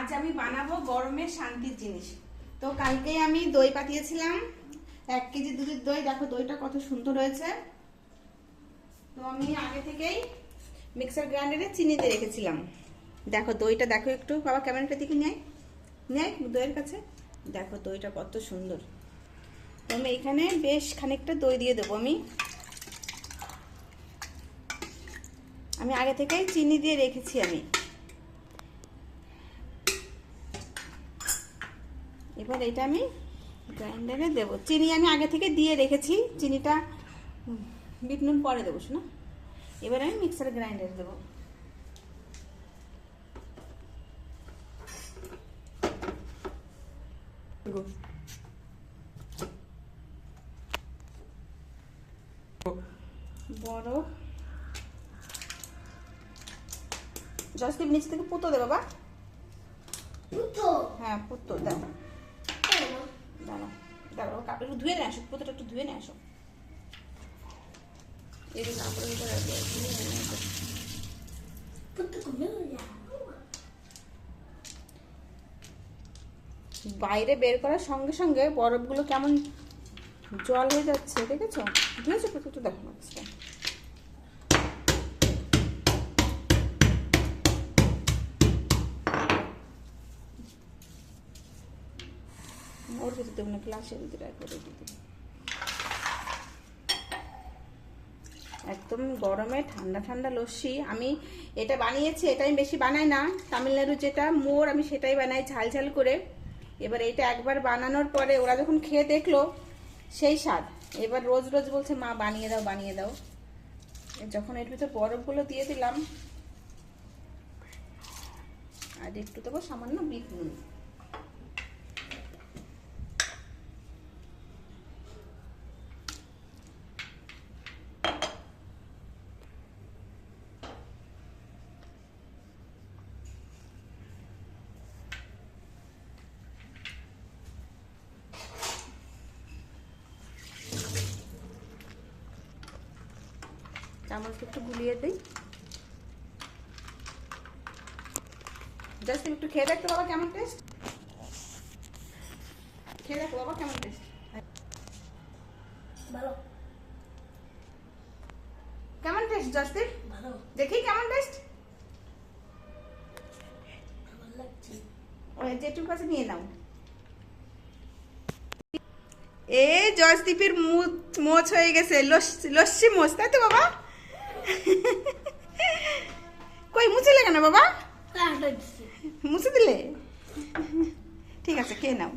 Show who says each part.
Speaker 1: আজ আমি বানাবো গরমের শান্তির জিনিস। তো কালকেই আমি দই পাঠিয়েছিলাম 1 কেজি দুধের দই। দেখো দইটা কত সুন্দর হয়েছে। তো আমি আগে থেকেই মিক্সার গ্রাইন্ডারে চিনি দিয়ে রেখেছিলাম। দেখো দইটা দেখো একটু, বাবা ক্যামেরাটা দিকে নেয় দইয়ের কাছে। দেখো দইটা কত সুন্দর। তো আমি এখানে বেশ খানিকটা দই দিয়ে দেবো। আমি আগে থেকেই চিনি দিয়ে রেখেছি। এবার এটা আমি গ্রাইন্ডারে দেবো। চিনি আমি আগে থেকে দিয়ে রেখেছি, চিনিটা বিট নুন পরে দেবো শোনা। এবার আমি মিক্সার গ্রাইন্ডারে দেবো। বড় জসদীপ নিচে থেকে পুতো দে বাবা। হ্যাঁ পুতো দাও। দাঁড়াও দাঁড়াও, কাপড় একটু ধুয়ে নিয়ে আসো, পুতোটা একটু ধুয়ে নিয়ে আসো। এই যে কাপড়ের ভিতরে বাইরে বের করার সঙ্গে সঙ্গে বরফগুলো কেমন জল হয়ে যাচ্ছে, দেখেছো? ধুয়েছো পুতোটা? দেখো মাছটা ওর ভিতরে দেবো না, গ্লাসের ভিতরে করে দিতে। একদম গরমে ঠান্ডা ঠান্ডা লস্যি। আমি এটা বানিয়েছি, এটা আমি বেশি বানাই না। তামিলনাড়ু যেটা মোর, আমি সেটাই বানাই ঝাল ঝাল করে। এবার এটা একবার বানানোর পরে ওরা যখন খেয়ে দেখলো সেই স্বাদ। এবার রোজ রোজ বলছে মা বানিয়ে দাও বানিয়ে দাও। যখন এর ভিতরে বরফগুলো দিয়ে দিলাম, আর একটু দেবো সামান্য বিট নুন। চামচটা একটু গুলিয়ে দিই। জাস্ট একটু খেয়ে দেখতো বাবা কেমন টেস্ট। খেয়ে দেখো বাবা কেমন টেস্ট। ভালো। কেমন টেস্ট জাস্টিন? ভালো। দেখি কেমন টেস্ট। ভালো লাগছে। ওই যেটুকু কাছে নিয়ে নাও। এ জয়দীপের মোচ হয়ে গেছে, লস্যি মোচ, তাই তো বাবা? কই মুছে লাগে না বাবা? মুছে দিলে ঠিক আছে, খেয়ে নাও।